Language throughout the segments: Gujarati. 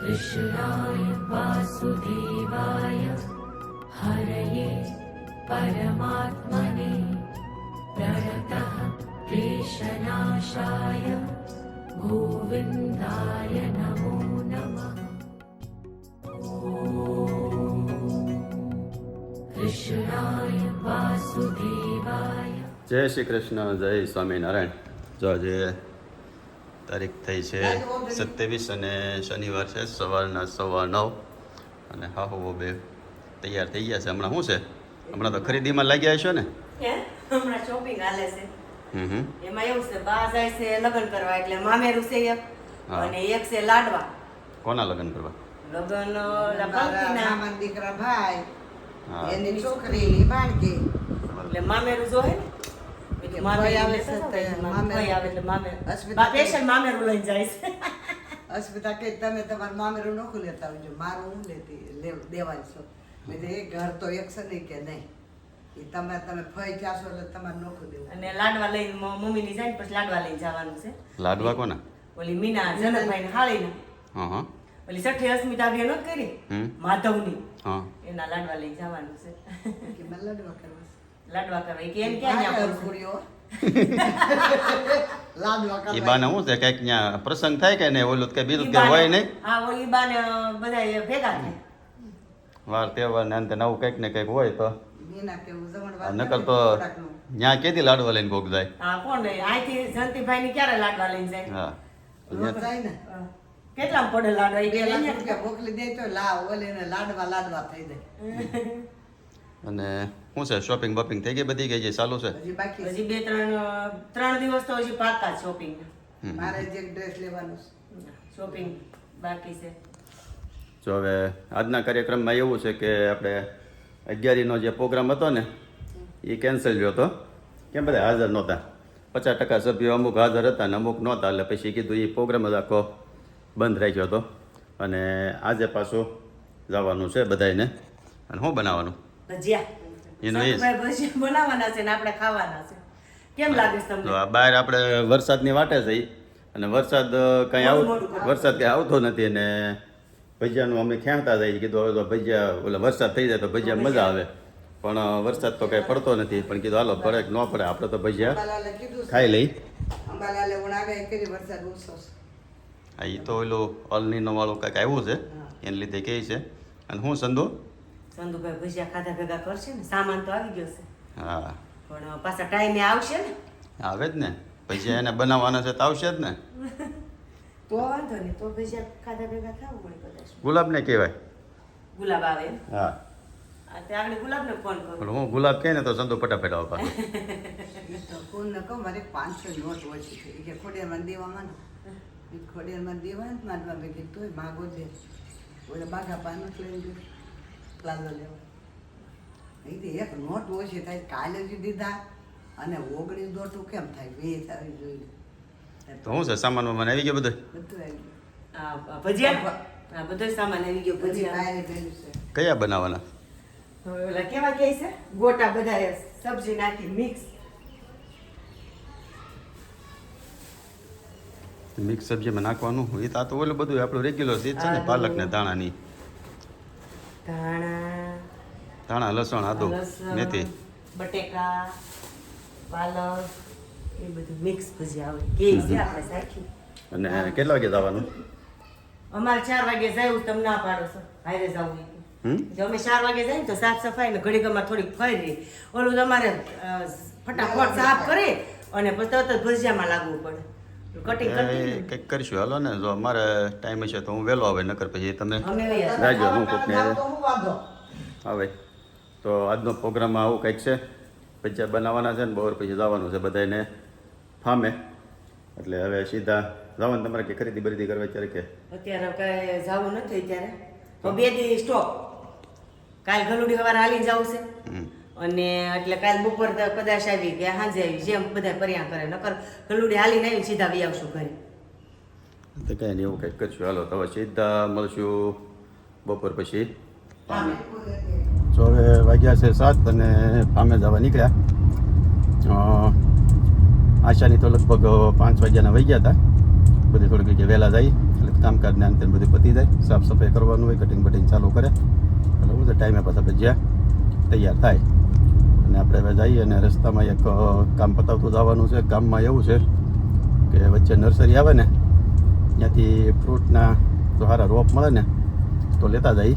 कृष्णाय वासुदेवाय हरये परमात्मने प्रणतः क्लेशनाशाय गोविन्दाय नमो नमः। कृष्णाय वासुदेवाय। જય શ્રી કૃષ્ણ, જય સ્વામિનારાયણ। જો આજે તારીખ થઈ છે 27 અને શનિવાર છે, સવારના 9:15 અને હાહુ બે તૈયાર થઈ ગયા છે। હમણાં શું છે, હમણાં તો ખરીદીમાં લાગ્યા છો ને? હમણાં શોપિંગ હાલે છે। હમ એમાં એવું છે, બા જાય છે લગ્ન કરવા, એટલે મામેરું છે એક હા। અને એક છે લાડવા। કોના લગ્ન કરવા? લગ્ન મામાના દીકરા ભાઈ હા, એની છોકરીની બાળકી એટલે મામેરું જોહે ને, એટલે ભાઈ આવે એટલે છે શું તે કહે છે, મામેરું. ભાઈ આવે એટલે મામેરું, અસ્મિતા બા સ્પેશિયલ મામેરું લઈને જાય છે। અસ્મિતા કે તમે તમારું મામેરું નોખું લેતા આવજો, મારું હું દેવાય છો। એટલે એ ઘર તો એક છે નહીં કે નહીં, એ તમે ફઈ જાશો એટલે તમારે નોખું દેવું। અને લાડવા લઈને મમ્મીની જાય ને પછી લાડવા લઈને જવાનું છે। લાડવા કોના? ઓલી મીના જનકભાઈ ને હાળીના, હા હા ઓલી છઠ્ઠી અસ્મિતા બેન નહોતી કરી હમ માધવની, હા એના લાડવા લઈને જવાનું છે। કે મને લાડવા કરવા છે। લાડવા કરવા કે એમ ક્યાં લાડવા ત્યાં પૂરીઓ. લાડવા એ કરવા. બાને શું છે, કંઈક ત્યાં પ્રસંગ થાય કે નહીં, ઓલું કઈ બીજું કઈ હોય નહીં? હા, ઓલી બાને બધા ભેગા થાય। વાર તહેવાર ને અંતે નવું કંઈક ને કંઈક હોય તો મીના કેવું જમણવાર નકર તો ખોરાકનું. ત્યાં કેથી લાડવા લઈને ભોગ જાય? હા, કોણ નહીં, અહીંથી જયંતિભાઈ ની ક્યારે લાડવા લઈને જાય? હા રોજ જાય ને હા. કેટલામાં પડે લાડવા? ઈ 2 કે લાખ લઈને રૂપિયા મોકલી દે તો લાવ ઓલીને લાડવા થઈ જાય। અને શું છે, શોપિંગ બોપિંગ થઈ ગઈ બધી? ગઈ છે, ચાલુ છે? હજી બાકી છે। હજી 3 દિવસ તો હજી પાકા શોપિંગ હમ. મારે જ એક ડ્રેસ લેવાનો છે। શોપિંગ બાકી છે। જો હવે આજના કાર્યક્રમમાં એવું છે કે આપણે 11નો જે પ્રોગ્રામ હતો ને એ કેન્સલ થયો હતો, કેમ બધા હાજર નહોતા। 50% સભ્યો અમુક હાજર હતા ને અમુક નહોતા, એટલે પછી કીધું એ પ્રોગ્રામ જ આખો બંધ રાખ્યો હતો। અને આજે પાછું જવાનું છે બધાને। અને શું બનાવવાનું ભજીયા એનું એ જ. સંતુભાઈ ભજીયા બનાવવાના છે ને આપણે ખાવાના છે। કેમ લાગે છે તો તમને? આ બહાર આપણે વરસાદની વાટે છે અને વરસાદ કંઈ વરસાદ કંઈ આવતો નથી અને ભજીયાનું અમે ખેંચતા જઈએ, કીધું હવે તો ભજીયા ઓલા વરસાદ થઈ જાય તો ભજીયા મજા આવે, પણ વરસાદ તો કંઈ પડતો નથી, પણ કીધું હાલો પડે કે ન પડે આપણે તો ભજીયા અંબાલાલે કીધું છે। ખાઈ લઈ। અંબાલાલે હું આગાહી કરી વરસાદ ઓછો છે। હા, એ તો ઓલું અલનીનો વાળું કંઈક આવ્યું છે એને લીધે કહે છે। અને હું સંધુ? સંતુભાઈ ભજીયા ખાધા ભેગા કરશે ને, સામાન તો આવી ગયો છે, હા પણ પાછા ટાઈમે આવશે ને આવે જ ને, ભજીયા એને બનાવવાના છે તો આવશે જ ને। તો વાંધો નહીં, તો ભજીયા ખાધા ભેગા ખાવું પડે કદાચ। ગુલાબને કહેવાય? ગુલાબ આવે એમ? હા, આ તે આગળ ગુલાબને ફોન કરું। પણ હું ગુલાબ કહે ને તો સંધુ ફટાફટ આવવા પાછો। એ તો કોણ કહું મારે 500 નોટ ઓછી થઈ કે ખોડિયારમાં દેવામાં ને ખોડિયારમાં દેવા ને મારવા મેં કીધું તોય માગો છે ઓલા બાઘા પાન લઈને ગયો લાલો લેવા નહીં તો એક નોટ ઓછી થાય કાલે જ દીધા અને 19 નોટું કેમ થાય 2 આવી જોઈએ તો શું છે, સામાનમાં મને આવી ગયો બધું? બધું આવી ગયું આ ભજીયા આ બધો સામાન આવી ગયો બધી ભજીયા। બાયરે પેલું છે કયા બનાવવાના? હવે ઓલા કેવા કહે છે, ગોટા બધા સબ્જી નાખી મિક્સ। મિક્સ સબ્જીમાં નાખવાનું એ તો આ તો ઓલું બધું આપણું રેગ્યુલર ચીજ છે ને, પાલક ને ધાણાની, ધાણા, ધાણા લસણ આદુ લસણ, મેથી। બટેકા, પાલક, એ બધું મિક્સ ભજીયા આવે કે છે આપણે સાચું। અને કેટલા વાગે જવાનું? અમારે 4 વાગે જાય, તમે ના પાડો છો હારે જવું હોય તો। હમ જો અમે 4 વાગે જાય ને તો સાફ સફાઈ ને ઘડી ઘરમાં થોડીક ફરી ઓલું તમારે ફટાફટ સાફ કરી અને પછી તરત જ ભજીયામાં લાગવું પડે, કટિંગ એ કરી કંઈક કરીશું, હાલો ને, જો અમારે ટાઈમ હશે તો હું વહેલો આવે, નકર પછી તમે અમે લઈ આવ્યા। રાજો હું કોકને જાવ તો હું વાંધો આવે। તો આજનો પ્રોગ્રામમાં આવું કંઈક છે, ભજીયા બનાવવાના છે ને બપોર પછી જવાનું છે બધાને ફામે, એટલે હવે સીધા જવાનું તમારે કે ખરીદી બરીદી કરવા અત્યારે કે? અત્યારે કઈ જવું નથી અત્યારે, તો 2 દી સ્ટોપ, કાલ ગલુડી સવારે હાલીને જવું છે હમ. અને એટલે કાલ બપોર તો કદાચ આવી ગયા સાંજે આવી, જેમ બધા પર્યા કરે, નકર ગલુડી હાલીને આવી સીધા વી આવશું ઘરે। તો કંઈ નહીં, એવું કંઈક કરશું, હાલો તો હવે સીધા મળશું બપોર પછી ફામે। જો હવે વાગ્યા છે 7 અને ફામે જવા નીકળ્યા। આશાની તો લગભગ 5 વાગ્યાના વહી ગયા હતા, બધી થોડીક જગ્યાએ વહેલા જાય એટલે કામકાજ ને અંતે બધું પતી જાય, સાફ સફાઈ કરવાનું હોય, કટિંગ બટિંગ ચાલુ કરે એટલે હું તો ટાઈમે પાછા ભજીયા તૈયાર થાય. અને આપણે હવે જઈએ અને રસ્તામાં એક કામ પતાવતું જવાનું છે. ગામમાં એવું છે કે વચ્ચે નર્સરી આવે ને ત્યાંથી ફ્રૂટના જો સારા રોપ મળે ને તો લેતા જઈએ.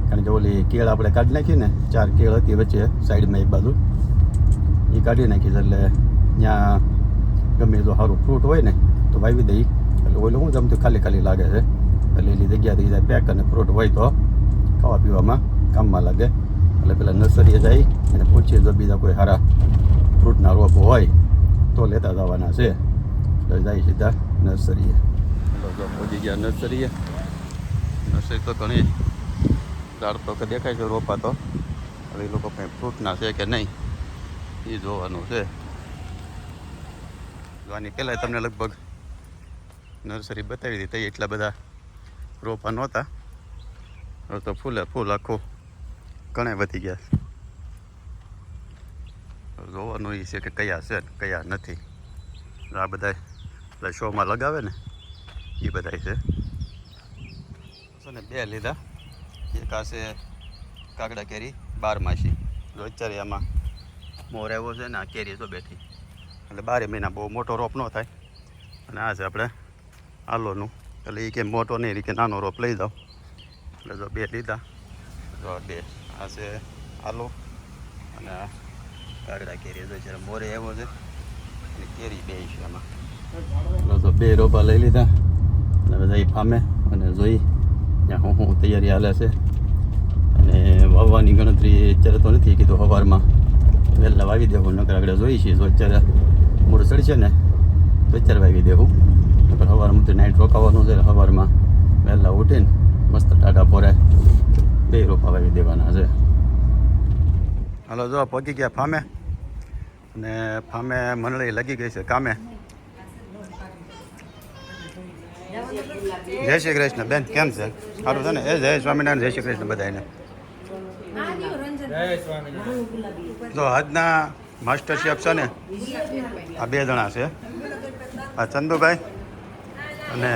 કારણ કે ઓલી કેળ આપણે કાઢી નાખી ને 4 કેળ હતી વચ્ચે સાઈડમાં એક બાજુ, એ કાઢી નાખી છે એટલે ત્યાં ગમે જો સારું ફ્રૂટ હોય ને તો વાવી દઈ. એટલે ઓલું હું જમતું ખાલી ખાલી લાગે છે એટલે એની જગ્યા થઈ જાય પેક, અને ફ્રૂટ હોય તો ખાવા પીવામાં કામમાં લાગે. એટલે પેલા નર્સરીએ જઈ અને પૂછીએ જો બીજા કોઈ સારા ફ્રૂટના રોપ હોય તો લેતા જવાના છે. એટલે જાય સીધા નર્સરીએ. જો પહોંચી ગયા નર્સરીએ. નર્સરી તો ઘણી ઝાડ તો દેખાય છે રોપા તો, હવે એ લોકો કંઈ ફ્રૂટના છે કે નહીં એ જોવાનું છે. આની પહેલાં તમને લગભગ નર્સરી બતાવી દીધી, એટલા બધા રોપા નહોતા. હવે તો ફૂલે ફૂલ આખું ઘણા વધી ગયા. જોવાનું એ છે કે કયા છે ને કયા નથી. આ બધા એટલે શોમાં લગાવે ને એ બધા છે. બે લીધા, એક આ છે કાગડા કેરી 12 જો અત્યારે આમાં મોર આવ્યો છે ને આ કેરી તો બેઠી એટલે 12 મહિના બહુ મોટો રોપ ન થાય. અને આ છે આપણે આલોનું, એટલે એ કે મોટો નહીં કે નાનો રોપ લઈ જાઓ. એટલે જો 2 લીધા. જો 2 આ છે આલો અને આ કાગડા કેરી જો છે મોરે આવ્યો છે અને કેરી 2 છે આમાં. એટલે જો 2 રોપા લઈ લીધા અને બધા એ ફામે અને જોઈ ત્યાં હું તૈયારી હાલે છે. અને વાવવાની ગણતરી અત્યારે તો નથી કીધું, સવારમાં વહેલા વાવી દેવું, નકર આગળ જોઈ છીએ. જો અત્યારે મૂળ ચડશે ને તો અત્યારે વાવી દેવું, નકર સવારમાં તો નાઇટ રોકાવાનું છે. સવારમાં વહેલા ઉઠીને મસ્ત ટાટા પોરે 2 રોપા વાવી દેવાના છે. હાલો જો પહોંચી ગયા ફામે, અને ફામે મંડળી લાગી ગઈ છે કામે. જય શ્રી કૃષ્ણ બેન, કેમ છે? સારું છે ને? એ જય સ્વામિનારાયણ, જય શ્રી કૃષ્ણ બધાને. જો આજના માસ્ટર શેફ છે ને આ 2 જણા છે, આ ચંદુભાઈ અને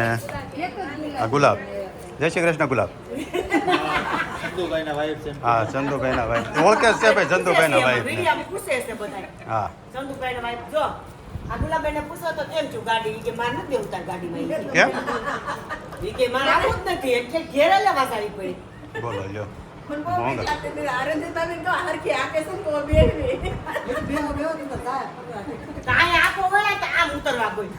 આ ગુલાબ. જય શ્રી કૃષ્ણ ગુલાબ. હા ચંદુભાઈના વાઈફ ઓળખે છે ભાઈ, ચંદુભાઈના વાઈફ. હા ચંદુભાઈના વાઈફ જો આ ગુલાબેને પૂછો તો કેમ છું ગાડી, ઈ કે માર નથી દેવતા ગાડીમાં. કેમ? ઈ કે માર આવું જ નથી એટલે ઘેરે લેવા આવી પડી. બોલો લ્યો. કાંઈ આખો વળે તો આમ ઉતરવા કોઈ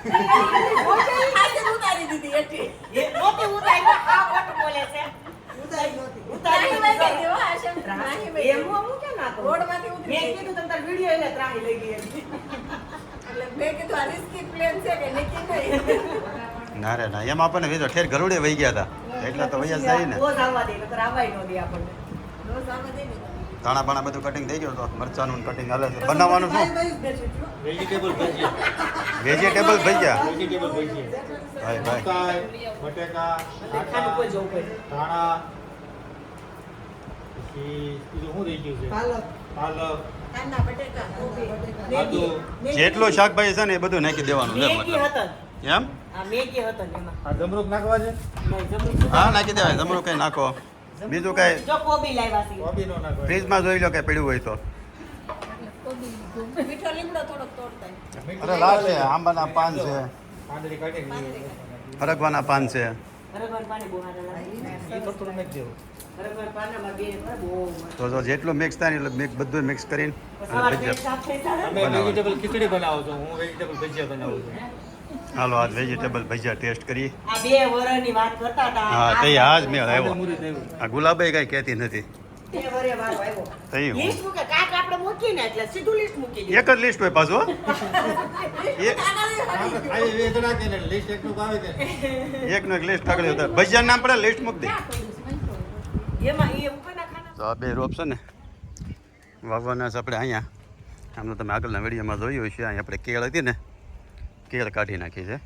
ઉતારી દીધી એટલે એ નહોતી ઉતારી તો આ ખોટું બોલે છે. ઉતારી એમ હું કેમ ના કરું? રોડમાંથી ઉતરી મેં કીધું તમે તાર વિડિયો એટલે ત્રાહી લઈ ગઈ એટલે મેં કીધું આ રિસ્કી પ્લેન છે કે નહીં. ના રે ના, એમ આપણને વીજો ઠેર ગરુડે વહી ગયા હતા એટલે તો વૈયા જાય ને. રોજ આવવા દે નકર આવાય ન દે આપણને. રોજ આવવા દે ને. ધાણા બાણા બધું કટિંગ થઈ ગયું તો મરચાનું કટિંગ હાલે છે. બનાવવાનું શું? વેજીટેબલ ભજીયા. વેજીટેબલ ભજીયા. વેજીટેબલ ભજીયા. ભાઈ ભાઈ મકાઈ, બટેકા, ખાનું કોઈ જવું પડે. ધાણા, પછી બીજું શું રહી ગયું છે? પાલક, કાંદા બટેકા કોબી આદુ. જેટલું શાકભાજી છે ને એ બધું નાખી દેવાનું છે મેગી મતલબ. હતા એમ? આ મેગી હતો ને એમાં આ જમરૂખ નાખવા છે? નહીં જમરૂખ હા નાખી દેવાય. જમણું કંઈ નાખો, બીજું કાંઈ જો કોબી લાવ્યા છે કોબીનો નાખવા. ફ્રીજમાં જોઈ લો કે પડ્યું હોય તો. મીઠો લીમડો થોડોક તોડતા અરે લા છે, આંબાના પાન છે, પાંદડી કાઢી ફરગવાના પાન છે. હરગવાર પાણી બહુ હારા લાગે એ થોડું નાખી દેવું. હરગવાર પાનામાં બે બહુ તો જો જેટલું મિક્સ થાય ને એટલે બધું મિક્સ કરીને સવાર અને પેટ ભજીયા. સાફ થઈ જાય તમે વેજીટેબલ ખીચડી બનાવો છો, હું વેજીટેબલ ભજીયા બનાવું છું. હાલો આજ વેજીટેબલ ભજીયા ટેસ્ટ કરીએ. આ 2 વર્ષની વાત કરતા હતા હા તે આજ મેળ આદુ આવ્યો. મુરી દેવું. આ ગુલાબે કઈ કહેતી નથી. 2 વર્ષે વારો આવ્યો તઈ હું લિસ્ટ મૂકે કાક આપણે મૂકી ને એટલે સીધું લિસ્ટ મૂકી દે એક જ લિસ્ટ હોય પાછું હો. આ એ વેચણા કે ને લિસ્ટ એકનું આવે કે ને. એકનું એક લિસ્ટ કાઢી દો. ભજીયા નામ પડે લિસ્ટ મૂકી દે. એમાં એ ઉપર ના ખાના તો આ 2 રોપ છે ને વાવવાના છે આપણે અહીંયા. આમ તો તમે આગળના વિડીયોમાં જોયું છે. અહીંયા આપણે કેળ હતી ને કેળ કાઢી નાખી છે.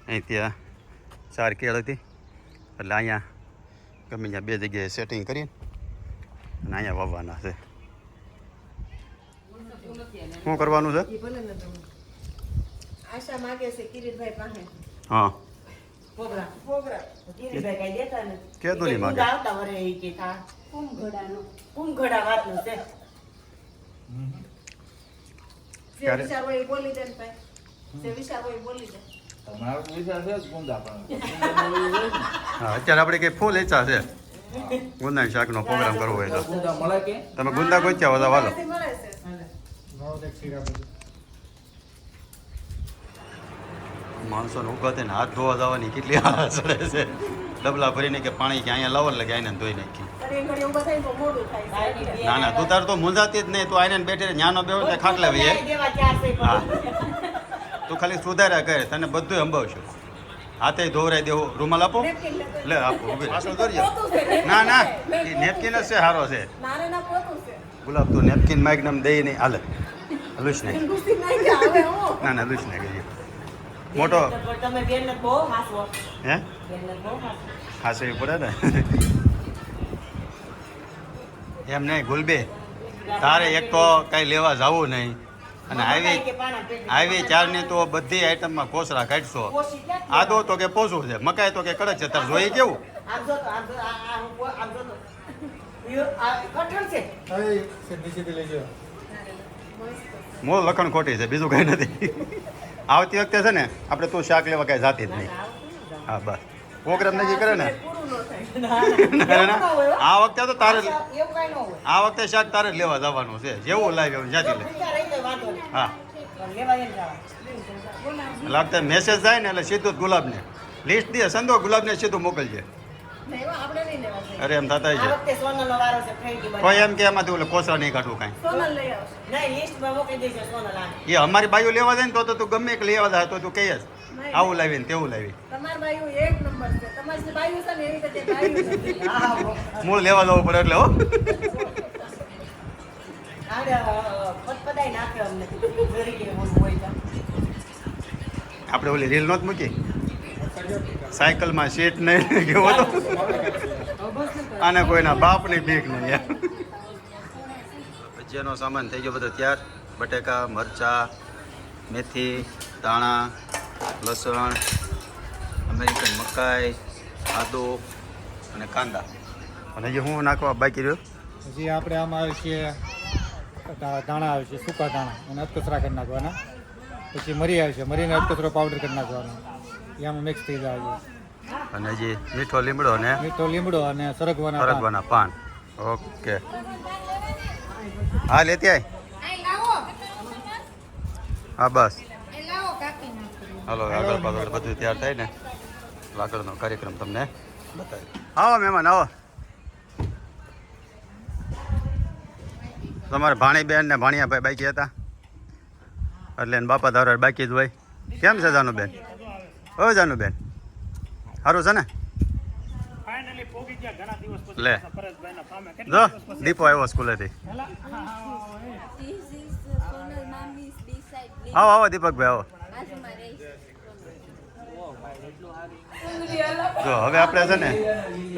અહીં ત્યાં 4 કેળ હતી એટલે અહીંયા ગમે ત્યાં 2 જગ્યાએ સેટિંગ કરીને અને અહીંયા વાવવાના છે. શું કરવાનું છે? આશા માગે છે કિરીટભાઈ પાસે હા પ્રોગ્રામ કિરીટભાઈ કઈ દેતા નથી કીધું નહીં માગે. ઈ કે આવતા વરે ઈ કે આ કુંભઘડા વાતનું છે જે ક્યારે? વિચાર હોય એ બોલી દે ને ભાઈ જે વિચાર હોય એ બોલી દે તમારો વિચાર છે જ ગુંદા પણ હા અત્યારે આપણે કઈ ફૂલ ઈચ્છા છે ગુંદાની શાકનો પ્રોગ્રામ કરવો હોય તો ગુંદા મળે કે તમે ગુંદા ગોચ્યા બધા વાલો ત્યાંથી મળે છે માણસોને ઊભા થઈને હાથ ધોવા જવાની કેટલી આળસ ચડે છે ડબલા ભરીને કે પાણી કે અહીંયા લાવો એટલે કે આઈને ધોઈ નાખી અને એ ઘડી ઊભા થઈને તો મોડું થાય છે ના ના તું તાર તો મૂંઝાતી જ નહીં તું આઈને બેઠી રહે ન્યાનો બેહો કે ખાટલે વહી દેવા ચાર છે હા તું ખાલી સુધાર્યા કરે તને બધું અંબાવશું હાથે ધોવરાઈ દેવું રૂમાલ આપો લે આપો ઊભી રહે. પાછળ દોરી આવો. ના ના એ નેપકિન જ છે સારો છે નારે ના પોતું છે ગુલાબ તું નેપકિન માઇક નામ દઈ નહીં હાલે હલુશ નહીં ગુસ્સી નહીં કે આવે હું ના ના હલુશ નહીં કહીએ મોટો તમે બેન ને બહુ હાસવો હે બેન ને બહુ હાસવો હાસવી પડે ને એમ નહીં ગુલબે તારે એક તો કઈ લેવા જવું નહીં અને આવી ચારની તો બધી આઈટમમાં કોસરા કાઢશો આદો તો કે પોસું છે મકાઈ તો કે કડક છે તાર જોઈ કેવું આમ જો તો આમ જો આમ જો તો આ કઠણ છે મૂળ લખણ ખોટી છે બીજું કઈ નથી આવતી વખતે છે ને આપણે તું શાક લેવા કઈ જાતી જ નહીં હા બસ પ્રોગ્રામ નક્કી કરે ને પૂરું ન થાય ના, ના, આ વખતે તો તારે એવું કઈ ન હોય આ વખતે શાક તારે જ લેવા જવાનું છે જેવું લાવ્યું એવું જ્યાંથી લે પૈસા રહી જાય વાંધો નહીં હા પણ લેવા એમ જવા એટલે વખતે મેસેજ જાય ને એટલે સીધું જ ગુલાબને લિસ્ટ દે સંદો ગુલાબને સીધું મોકલજે નહીં આપણે નહીં લેવા જઈએ. અરે એમ થતા આ છે વખતે સોનલનો વારો છે ફ્રેન્કી બને. કોઈ એમ કે એમાંથી ઓલે કોસરા નહીં કાઢવું કાંઈ સોનલ લઈ આવશે નહીં લિસ્ટમાં મૂકી દેશે સોનલ આને. એ અમારી બાઈઓ લેવા જાય ને તો તું ગમે એક લેવા જાય તો તું કહીએ જ આવું લાવી ને તેવું લાવી તમારી બાયું એક નંબર છે તમારી જે બાયું છે ને એવી રીતે બાયું નથી. મૂળ લેવા જવું પડે એટલે હો આને પટપટાઈ નાખે અમને જરી કે ઓલું હોય તો. આપણે ઓલી રીલ નહોત મૂકી સાયકલમાં સીટ નહીં કેવો તો આને કોઈના બાપની બીક નહીં યાર ભજીયાનો સામાન થઈ ગયો બધો તૈયાર બટેકા મરચા મેથી દાણા લસણ અમેરિકન મકાઈ આદુ અને કાંદા અને હજી હું નાખવા બાકી રહ્યો પછી આપણે આમાં આવે છે દાણા આવે છે સૂકા દાણા અને અધકચરા કરી નાખવાના પછી મરી આવે છે મરીને અધકચરો પાવડર કરી નાખવાનો એ આમાં મિક્સ થઈ જાય છે અને હજી મીઠો લીમડો અને મીઠો લીમડો અને સરગવાના પાન. સરગવાના પાન ઓકે હા લેતી આય હા બસ હાલો આગળ પાછળ બધું તૈયાર થાય ને આગળનો કાર્યક્રમ તમને બતાવી આવો મહેમાન આવો તમારે ભાણીબેન ને ભાણિયાભાઈ બાકી હતા એટલે એને બાપા ધારો બાકી જ હોય કેમ છે જાનુબેન ઓ જાનુબેન સારું છે ને લે જો દીપો આવ્યો સ્કૂલેથી આવો આવો દીપકભાઈ આવો જો હવે આપણે છે ને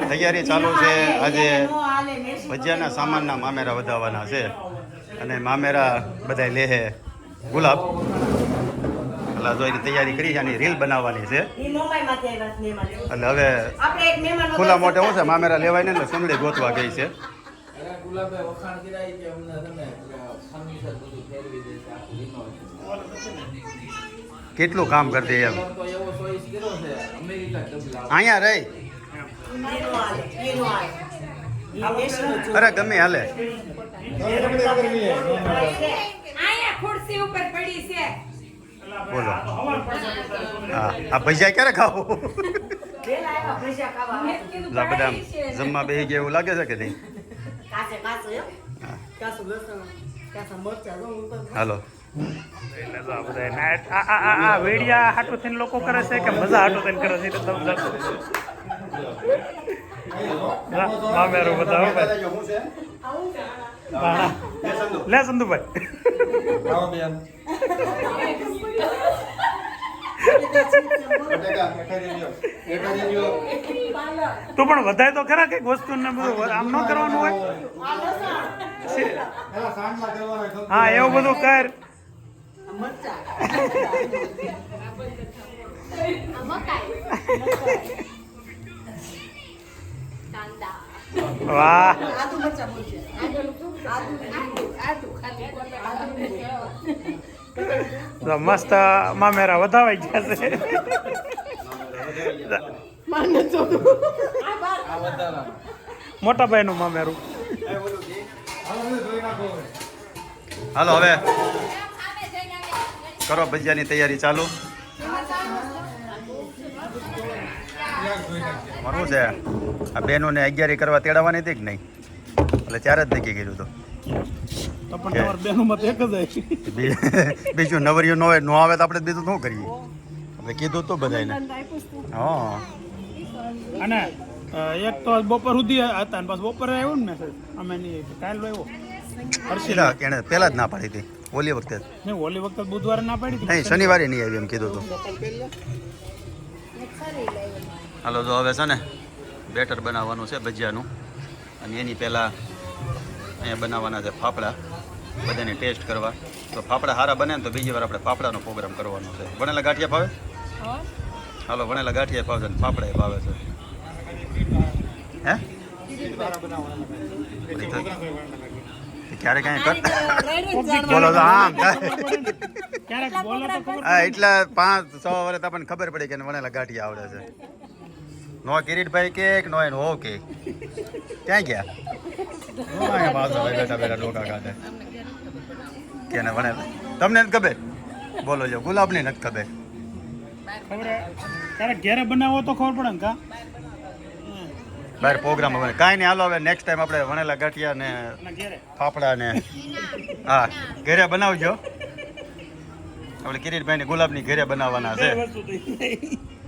તૈયારી ચાલુ છે આજે ભજીયાના સામાનના મામેરા વધારવાના છે અને મામેરા બધા લેહે ગુલાબ એટલે જો એની તૈયારી કરી છે અને રીલ બનાવવાની છે ઈ મુંબઈમાંથી આવ્યા છે મહેમાન. એટલે હવે આપણે એક મહેમાન વગર ખુલ્લા મોટે શું છે મામેરા લેવાય ને એટલે સુંદડી ગોતવા ગઈ છે ગુલાબે વખાણ કર્યા કે અમને તમે ફર્નિચર બધું ફેરવી દેશે આખું રિનોવેશન કેટલું કામ કરી દે એમ તો એવો ચોઈસ કર્યો છે અમેરિકા ડબલા અહીંયા રહી ઈ નો હાલે, ઈ નો હાલે. ઈ national જોવે. અરે ગમે હાલે આયા ખુરશી ઉપર પડી છે બોલો હા આ ભજીયા ક્યારે ખાવું વેલા આવ્યા ભજીયા ખાવા. મેં કીધું આ બધા પડાઈ છે જમવા બેસી ગયા એવું લાગે છે કે નહીં કાસે કાસે એમ. કાસે લસણ, કાસે મરચાં, જો ઉપર હાલો આ વેડિયા હાટો થઈને લોકો કરે છે કે મજા હાટો થઈને કરે છે એટલે તમે મામેરું બધા હો ભાઈ લે સંધુભાઈ તું પણ વધારે તો ખરા કઈક વસ્તુ ને બધું આમ ન કરવાનું હોય હા એવું બધું કર મરચા વાહ આદુ મરચા બોલશે તો મસ્ત મામેરા વધાવાઈ ગયા છે મોટા ભાઈ નું મામેરું. હાલો હવે કરો ભજીયાની તૈયારી ચાલુ. મારું છે આ બહેનોને 11 કરવા તેડાવવાની હતી કે નહીં, એટલે ત્યારે જ નક્કી કર્યું હતું. બીજું નવરિયું ન આવે તો આપણે બીજું શું કરીએ, આપણે કીધું તો બધાને. હા અને એક તો બપોર સુધી હતા ને બસ બપોરે આવ્યો ને મેસેજ અમે નહીં કાલ આવ્યો હર્ષિલા એને પહેલા જ ના પાડી હતી ઓલી વખતે. નહીં ઓલી વખતે બુધવારે ના પાડી હતી. નહીં શનિવારે નહીં આવી એમ કીધું હતું. હાલો તો હવે છે ને બેટર બનાવવાનું છે ભજીયાનું, અને એની પહેલાં અહીંયા બનાવવાના છે ફાફડા, બધાને ટેસ્ટ કરવા. તો ફાફડા સારા બને ને તો બીજી વાર આપણે ફાફડાનો પ્રોગ્રામ કરવાનો છે. વણેલા ગાંઠિયા ભાવે? હાલો વણેલા ગાંઠિયા ભાવે છે, ફાફડા એ ભાવે છે. હે ક્યારે કાંઈ કર બોલો તો આમ ક્યારેક બોલો તો ખબર હા એટલા 5-6 વર્ષ આપણને ખબર પડી કે વણેલા ગાંઠિયા આવડે છે. નો કિરીટભાઈ કે નો એનો હો કે ક્યાં ગયા? બેઠા બેઠા ડોકા કાઢે કે ને વણેલા તમને નથી ખબર? બોલો જો ગુલાબની નથી ખબર. ખબર ક્યારેક ઘેરે બનાવો તો ખબર પડે ને કા બહાર પ્રોગ્રામ બને કાંઈ નહીં. હાલો હવે નેક્સ્ટ ટાઈમ આપણે વણેલા ગાંઠિયા ને ઘેરે ફાફડા ને હા ઘરે બનાવજો. આપણે કિરીટભાઈ ગુલાબની ઘરે બનાવવાના છે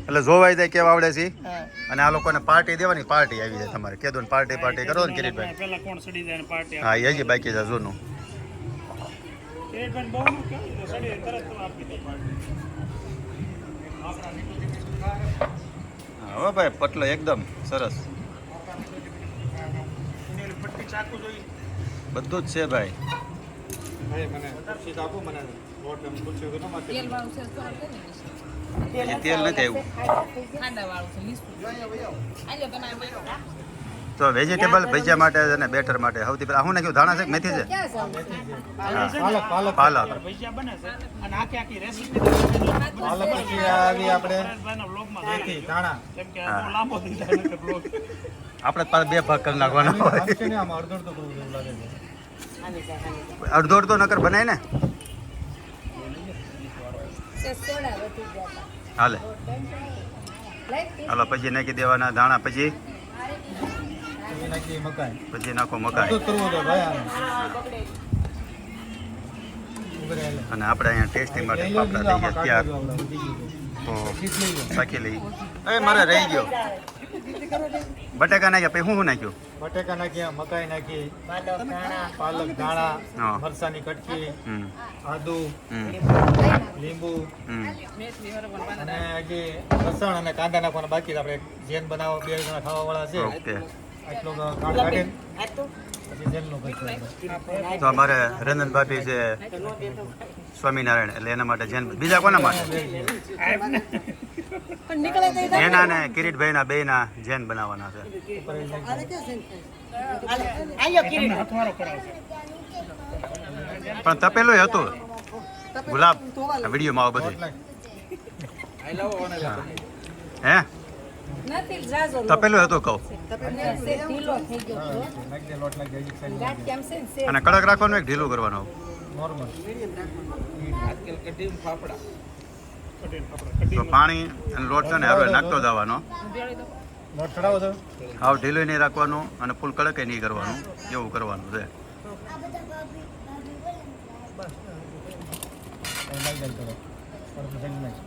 એટલે જોવાઈ જાય કેવા આવડે છે. અને આ લોકોને પાર્ટી દેવાની, પાર્ટી આવી જાય તમારે કહેજો ને પાર્ટી કરો ને કિરીટભાઈ. પેલા કોણ સડી જાય ને પાર્ટી હા એ જ બાકી છે જૂનું. કિરીટભાઈ બહુ નું કે સડી તરત તો આપી દે પાર્ટી. હવે ભાઈ પટલો એકદમ સરસ પટ્ટી ચાકુ જોઈ બધું જ છે ભાઈ. મને સીધા આપો મને લોટ એમ પૂછ્યું કે તમારે હજી તેલ નથી આવ્યું. તો વેજીટેબલ ભજીયા માટે અને બેટર માટે સૌથી પહેલા હું નાખ્યું ધાણા છે કે મેથી છે? પાલક. ભજીયા બને છે અને આખી આખી રેસીપી પાલક પછી આવી આપણે બ્લોગમાં મેથી દાણા કેમ કે આ લાંબો થઈ જાય ને બ્લોગ. આપણે પાછા 2 ભાગ કરી નાખવાના હોય. આમ છે ને આમ અડધો અડધો કરવું એવું લાગે છે. અડધો અડધો નકર બનાય ને હાલે. હાલો પછી નાખી દેવાના ધાણા, પછી પછી નાખીએ મકાઈ. પછી નાખો મકાઈ. અડધો જ કરવું છે ભાઈ આને. ઉભરે હાલે. અને આપણે અહીંયા ટેસ્ટિંગ માટે લઈ લો પાપડા બીજું લઈએ આમાં ત્યાં કાઢી દો આપણે. તો શીત લઈ લો. શાકી લઈ. એ મારે રહી ગયો બટાકા નાખ્યા પછી શું નાખ્યું? બટેકા નાખીએ, મકાઈ નાખી, પાલક દાણા, હા. મરચાની કટકી, હમ આદુ, હમ લીંબુ હમ અને હજી લસણ અને કાંદા નાખવાના બાકી છે. આપણે જેન બનાવો 2 જણા ખાવાવાળા છે. ઓકે. આટલો કાઢ કાઢીને પછી જેનનું કરશું. તો અમારે રંજન ભાભી છે સ્વામિનારાયણ, એટલે એના માટે જૈન. બીજા કોના માટે? એના ને કિરીટભાઈના બેયના જૈન બનાવવાના છે. હથવારો કરાવશે. પણ તપેલું હતું ગુલાબ વિડીયોમાં આવો બધું. હે તપેલું હતું કહું. નાખી દે લોટ નાખી દે, હજી સાઈડ નાખી દે. અને કડક રાખવાનું એક ઢીલું કરવાનું. નોર્મલ. આજકાલ કઢી ફાફડા તો પાણી અને લોટ છે ને હવે નાખતો જવાનો. લોટ ચડાવો તો હાવ ઢીલું નહીં રાખવાનું અને ફૂલ કડક નહીં કરવાનું, એવું કરવાનું છે. નાખી દે થોડો. અડધું સાઈડ નાખ.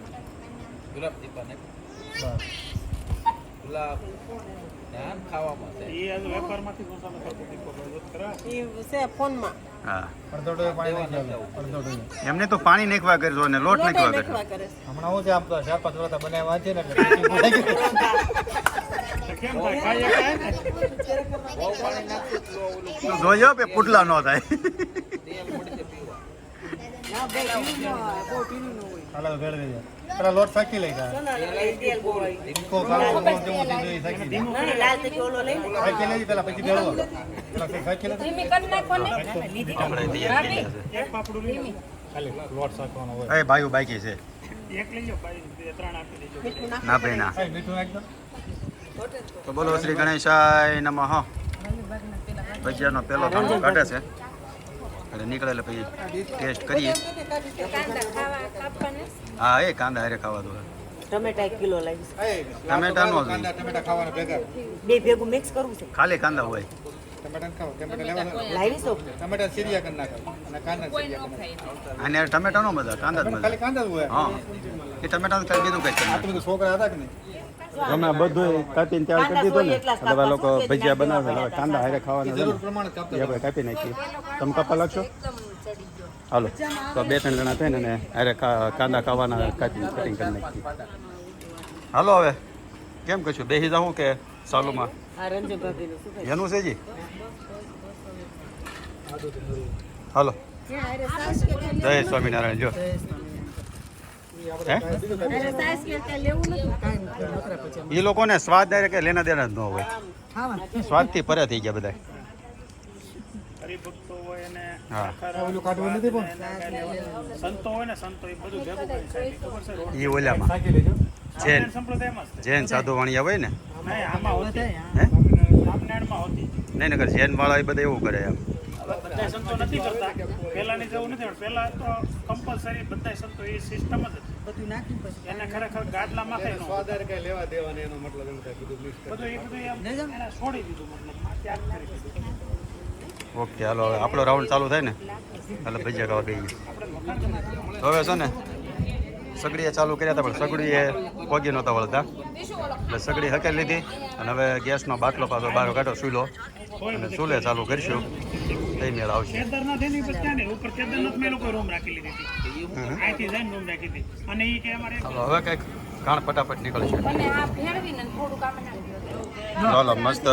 ગુલાબ દીપાને બસ. ગુલાબ ધ્યાન ખાવામાં છે એ આજે વેપારમાંથી મસાલો કરતો દીપો કરા હા અડધો ડોયો પાણી નાખી દો. અડધો ડોયો. એમને તો પાણી નાખવા કરજો અને લોટ નાખવા કરજો. હમણાં હું છે આમ તો 4-5 વર્ષ બનાવ્યા છે ને એટલે પછી ભૂલાઈ ગયું. કેમ થાય ખાઈ શકાય ને બહુ પાણી નાખતું તો ઓલું તો જોજો કે પુટલા ન થાય. તેલ મળી જાય પીવા ના બે ઢીલું ન હોય બહુ ઢીલું ન હોય હાલો ભેળ દેજો પેલા લોટ સાકી લઈ ગયા તેલ બહુ હોય. ઇકો કાળો જેવું જેવું સાકી દે ના, લાલ થઈ ઓલો લઈ લે. સાકી લેજી પેલા પછી ભેળવો પેલા કઈ સાકી લે ધીમી કરી નાખો ને આપણે તૈયાર થઈ ગયા છે એક પાપડું લઈ લો. ખાલી લોટ સાકવાનો હોય એ બાયું બાકી છે એક લઈ જાઓ ભાઈ 2-3 આપી દેજો ના ભાઈ ના એ મીઠું નાખજો તો બોલો શ્રી ગણેશાય નમઃ ભજીયાનો પહેલો દાણો કાઢે છે એટલે નીકળે એટલે પછી ટેસ્ટ કરીએ કાંદા ખાવા કાપવાને હા એ કાંદા હારે ખાવા દો ટમેટા 1 કિલો લાવીશ. ટમેટા નો જોઈએ. કાંદા ટમેટા ખાવાના ભેગા બે ભેગું મિક્સ કરવું છે. ખાલી કાંદા હોય ટમેટા ખાઓ ટમેટા લેવાના લાવીશ તો. ટમેટા સીરિયા કરી નાખો અને કાંદા સીરિયા કરી નાખો અને ટમેટા નો મજા કાંદા જ મજા ખાલી કાંદા જ હોય હા એ ટમેટા કઈ બીજું કઈ આ તો બધું છોકરા હતા કે નહીં અમે બધું કાપીને તૈયાર કરી દીધું ને એટલે લોકો ભજીયા બનાવે એટલે કાંદા હારે ખાવાના જરૂર પ્રમાણે કાપતા આપણે કાપી નાખીએ તમે કાપવા લાગશો હાલો તો 2-3 જણા થઈને ને હારે કાંદા ખાવાના કાપીને કટિંગ કરી નાખીએ હાલો હવે કેમ કહીશું બેસી જાઉં કે ચાલુમાં આ રંજન ભાભીનું શું કહે? એનું છે જી હાલો જય સ્વામિનારાયણ જો હે એ લોકોને સ્વાદ ડાયરેક્ટ કે લેના દેના જ ન હોય સ્વાદથી પરે થઈ ગયા બધા હરિભક્તો હોય ને હા ઓલું કાઢવું નથી પણ સંતો હોય ને સંતો એ બધું ભેગું કરી ખાય. ખબર છે એ ઓલામાં સાકી લેજો જૈન સંપ્રદાયમાં જ જૈન સાધુ વાણિયા હોય ને નહીં આમાં હોતી હે સ્વામિનારાયણમાં હોતી નહીં નગર જૈન વાળા એ બધા એવું કરે એમ બધા સંતો નથી કરતા પહેલાની જેવું નથી પણ પહેલા તો કમ્પલસરી બધા સંતો એ સિસ્ટમ જ હતી. બધું નાખી પછી એને ખરેખર ગાડલામાં કઈ ન હોય. સ્વાદાર કઈ લેવા દેવા ને એનો મતલબ એમ થાય બધું મિક્સ બધું એ બધું એમ એને છોડી દીધું મતલબ ત્યાગ કરી દીધું. ઓકે હાલો હવે આપણો રાઉન્ડ ચાલુ થાય ને એટલે ભજીયા ખાવા ગઈએ તો હવે છે ને સગડીએ ચાલુ કર્યા હતા પણ સગડીએ પોગી નહોતા વળતા એટલે સગડી હકેલી લીધી અને હવે ગેસનો બાટલો પાછો બહાર કાઢો ચૂલો અને ચૂલે ચાલુ કરીશું તઈ મેળ આવશે કેદારનાથ એની પછી ત્યાં ને ઉપર કેદારનાથ મેં લોકો રૂમ રાખી લીધી હતી. અહીંથી જઈને રૂમ રાખી હતી અને એ કે અમારે હાલો હવે કંઈક કાણ ફટાફટ નીકળશે અને આ ભેળવીને થોડુંક આમ નાખી ચાલો મસ્ત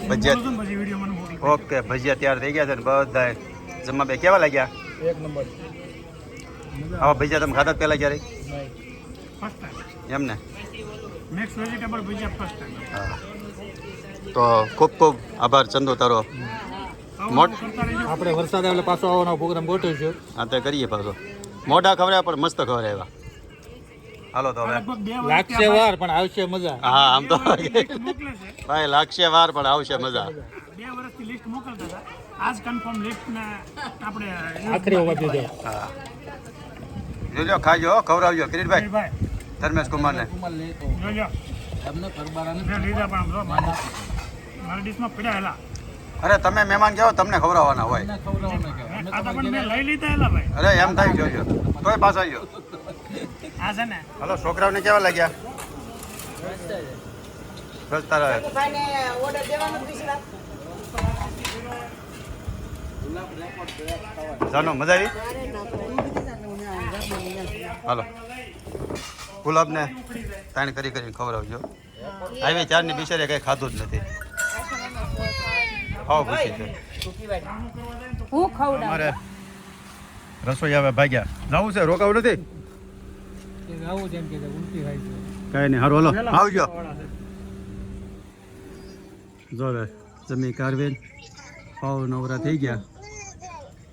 ભજીયા પછી વિડીયો મને મોકલી. ઓકે ભજીયા તૈયાર થઈ ગયા છે ને બધા જમવા બે કેવા લાગ્યા એક નંબર આવા ભજીયા તમે ખાધા પહેલાં ક્યારે ફર્સ્ટ ટાઈમ એમ ને મિક્સ વેજીટેબલ ભજીયા ફર્સ્ટ ટાઈમ. હા તો ખૂબ ખૂબ આભાર ચંદુ તારો મોટ આપણે વરસાદ આવે એટલે પાછો આવવાનો પ્રોગ્રામ ગોઠવ્યો હા તે કરીએ પાછો મોઢા ખવડાવ્યા પણ મસ્ત ખવડાવ્યા હાલો તો હવે લગભગ 2 વર્ષ લાગશે વાર પણ આવશે મજા હા આમ તો મોકલે છે. ભાઈ લાગશે વાર પણ આવશે મજા 2 વર્ષથી લિસ્ટ મોકલતા હતા. આજ કન્ફર્મ લિસ્ટ ને આપણે આખરી ઓવા દીધો હા જોજો ખાજો હો, ખવડાવજો કિરીટભાઈ ભાઈ ધર્મેશ કુમારને જોજો મેં લીધા પણ આમ જો મારી ડિશમાં પડ્યા હેલા અરે તમે મહેમાન કેવો તમને ખવડાવવાના હોય મેં ખાધા પણ મેં લઈ લીધા હેલા ભાઈ. અરે એમ થાય જોજો તોય પાછા આવજો આ છે ને હાલો છોકરાઓને કેવા લાગ્યા બસ તારા ભાઈને ઓર્ડર દેવાનો જ વિશ્વાસ. જાનો મજા આવી હાલો ગુલાબને તાણ કરી કરીને ખવડાવજો આવી ચારની બિચારી કંઈ ખાધું જ નથી ખાવ પૂછી છે હું ખવડાવું અમારે રસોઈ આવે ભાગ્યા જવું છે રોકાવું નથી આવું જેમ કે ઉલટી થાય છે કઈ નહીં હારું હલો આવજો જો હવે જમી કારવેન પાવ નવરા થઈ ગયા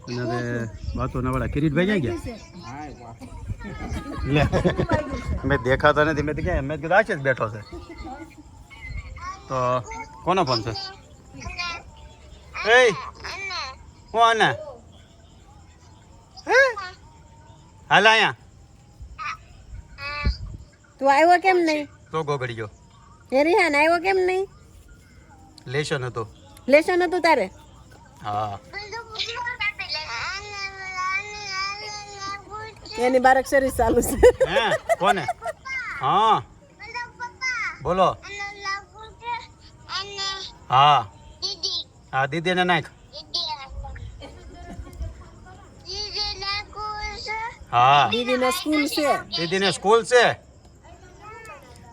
અને હવે વાતો નવડા કિરીટભાઈ ક્યાં ગયા લે મેં દેખાતા નથી મેં તો ક્યાં મેં કીધું આ છે જ બેઠો છે તો કોનો ફોન છે એ હું આને હાલ અહીંયા તું આવ્યો કેમ નહીં તો ગોગડી ગયો રિહાન આવ્યો કેમ નહીં લેશન હતું લેશન હતું તારે હા એની બારક સર્વિસ ચાલુ છે હે કોને હા બોલો હા હા દીદીને નાખ હા દીદીને સ્કૂલ છે દીદીને સ્કૂલ છે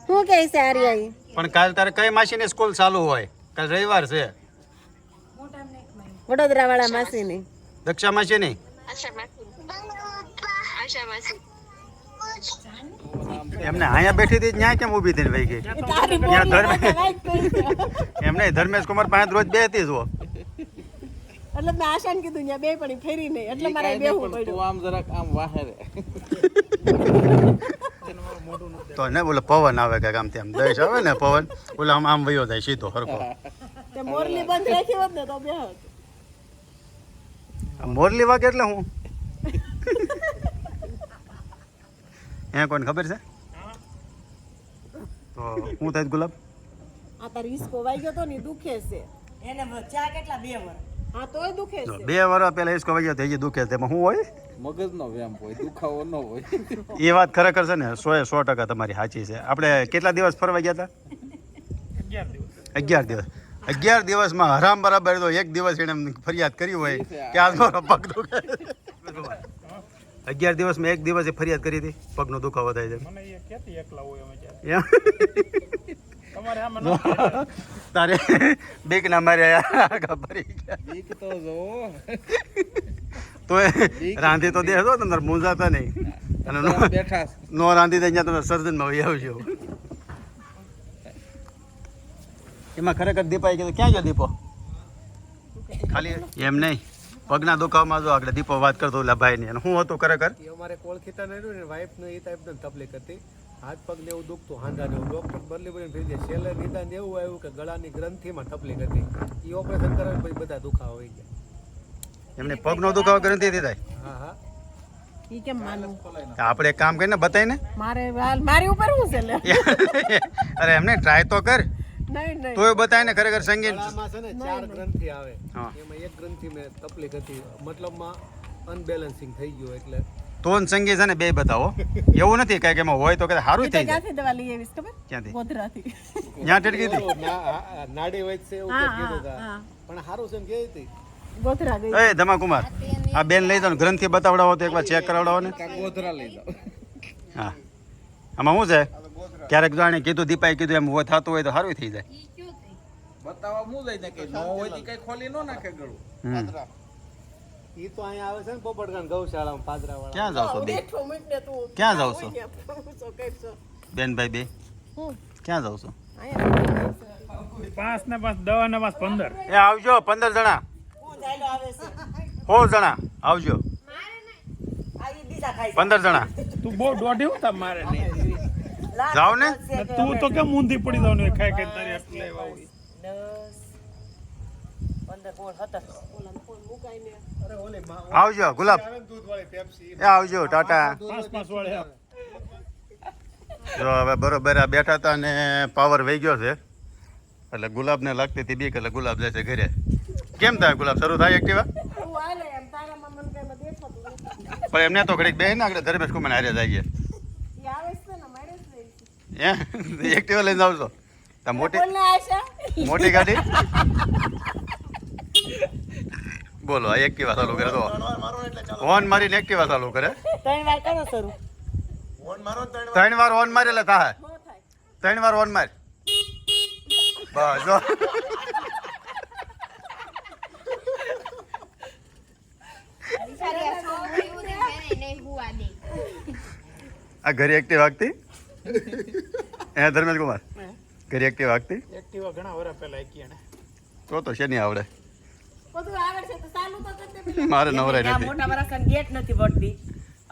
શું કહે છે આર્યા પણ કાલ તારે કઈ માસીની સ્કૂલ ચાલુ હોય કાલ રવિવાર છે વડોદરા વાળા માસી ની દક્ષા માસી નહીં એમને અહીંયા બેઠી હતી ત્યાં કેમ ઊભી થઈને વહી ગઈ? ત્યાં એમ નહીં, ધર્મેશ કુમાર પાસે રોજ બેહતી જુઓ. એટલે મેં આશાને કીધું ત્યાં બે પણ ઈ ફેરી નહીં એટલે મારે બેહવું પડ્યું. આમ જરાક આમ વાહેરે તો ને બોલે પવન આવે કે આમ તેમ દઈશ આવે ને પવન ઓલા આમ આમ વયો જાય સીધો હરખો. તે મોરલી બંધ રાખી હોત ને તો બેહત. મોરલી વાગે એટલે હું હે કોઈને ખબર છે? તો હું થાય ગુલાબ? આ તાર હિસકો વાગ્યો તો ને ઈ દુખે છે. એને ચા કેટલા 2 વર હા તોય દુખે છે. 2 વર્ષ પહેલા હિસકો વાગ્યો તો હજી દુખે તેમાં શું હોય? મગજનો વ્યાયામ હોય, દુખાવો ન હોય. એ વાત ખરેખર છે ને 100% તમારી સાચી છે. આપણે કેટલા દિવસ ફરવા ગયા હતા? 11 દિવસ. 11 દિવસમાં હરામ બરાબર તો એક દિવસ એને ફરિયાદ કરી હોય કે આજ મારો પગ દુખે. 11 દિવસમાં એક દિવસે ફરિયાદ કરી હતી પગનો દુખાવો થાય છે. મને એ ક્યાંથી એકલા હોય અમે જ્યારે એમ? તમારે આમાં તારે બીક ના માર્યા ખબરી ગયા બીક તો જો તો રાંધી તો દે હતો તમે મૂંઝાતા નહીં અને બેઠા નો રાંધી દે ત્યાં તમે સર્જનમાં વહી આવજો. એમાં ખરેખર દીપાએ કીધું ક્યાં ગયો દીપો? ખાલી એમ નહીં, પગના દુખાવામાં જો આગળ દીપો વાત કરતો ઓલા ભાઈની અને શું હતું ખરેખર? અમારે કોળખીતા નહીં ને વાઈફને એ ટાઈપની તકલીફ હતી. હાથ પગ ને એવું દુખતું હાંધાને એવું ડૉક્ટર બદલી બદલી થઈ જાય. છેલ્લે નિદાન એવું આવ્યું કે ગળાની ગ્રંથિમાં તકલીફ હતી. એ ઓપરેશન કરે પછી બધા દુખાવા હોય ગયા. એમને પગનો દુખાવો ગ્રંથિથી થાય? હા હા ઈ કેમ માનું? આપણે એક કામ કરીને બતાવીને મારી ઉપર શું છે લે? અરે એમને ટ્રાય તો કર નહીં નહીં તોય બતાય ને ખરેખર સંગીત. ગળામાં છે ને 4 ગ્રંથિ આવે. હા. એમાં એક ગ્રંથિ મેં તકલીફ હતી, મતલબમાં અનબેલેન્સિંગ થઈ ગયું એટલે તો સંગીત છે ને બે બતાવો. એવું નથી કઈ કે એમાં હોય તો કદાચ સારું ઈ તો થઈ જાય. ક્યાંથી દવા લઈ આવીશ ખબર? ક્યાંથી? ગોધરાથી. ત્યાં ટેટકી હતી. નાડી વૈદ છે એવું હા, કંઈક કીધું હા, તા. હા. પણ સારું છે એમ કે હતી. ગોધરા ગઈ. એ ધમાકુમાર આ બેન લઈ જાઓ ને ગ્રંથિ બતાવડાવો તો એકવાર ચેક કરાવડાવો ને. ગોધરા લઈ જાઓ. હા આમાં શું છે ક્યારેક જો આને કીધું દીપાએ કીધું એમ હોય થતું હોય તો સારું થઈ જાય. બતાવવા હું જઈને કે ન હોય તો કઈ ખોલી ન નાખે ગળું. હમ. ઈ તો અહીંયા આવે છે ને પોપટગામ ગૌશાળામાં પાદરાવાળા. ક્યાં જાવ છો બે? બેઠો મિનિટ ને તું. ક્યાં જાવ છો? શું કરશો? બેનભાઈ બે હું ક્યાં જાવ છો? અહીંયા 5 ને 5 10 ને 5 15 એ આવજો 15 જણા હું જાયલો આવે છે 16 જણા આવજો આ ઈ બીજા ખાય 15 જણા તું બહુ દોઢી ઉતા મારે નહીં લાખ જાઓ ને. છે કે તું તો કેમ ઊંધી પડી જાવ ને ખાઈ ખાઈ તારી એટલે એવા હોય 10 15 17 આવજો ગુલાબ એ આવજો ટાટા. 5 વાળે આપ. જો હવે બરોબર આ બેઠા હતા ને પાવર વહી ગયો છે એટલે ગુલાબને લાગતી હતી બીક એટલે ગુલાબ જાય છે ઘરે. કેમ થાય ગુલાબ શરૂ થાય એક્ટિવા? તું હાલે એમ તારામાં મને કઈ દેખાતું નથી. પણ એમને તો ઘડીક બેહે ને આગળ ધર્મેશ કુમાર હારે જાય ઈ આવે છે ને મારે જ નહીં. એ એક્ટિવા લઈને જાવ છો તા મોટી બોલ ને આશા. મોટી ગાડી બોલો આ એક્ટિવા ચાલુ કરે તો હોર્ન મારીને એક્ટિવા ચાલુ કરે. 3 વાર કરો શરૂ 3 વાર હોર્ન મારે એટલે થાય. નો થાય. 3 વાર હોર્ન માર બસ જો આ ઘરે એક્ટિવ વાગતી હે ધર્મેશ કુમાર ઘરે એક્ટિવ વાગતી એક્ટિવા ઘણા વર્ષ પહેલા એકી ને તો શેની આવડે બધું આવડે છે તો ચાલુ તો કરી દે. મારે નવરાય આ નથી. મોટા વરસાદ ગેટ નથી વળતી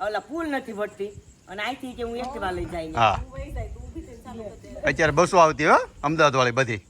ઓલા પુલ નથી વળતી અને અહીંથી કે હું એક્ટિવા લઈ જાય હા વહી જાય તું ઊભી થઈને ચાલુ કરી દે. અત્યારે બસો આવતી હો અમદાવાદ વાળી બધી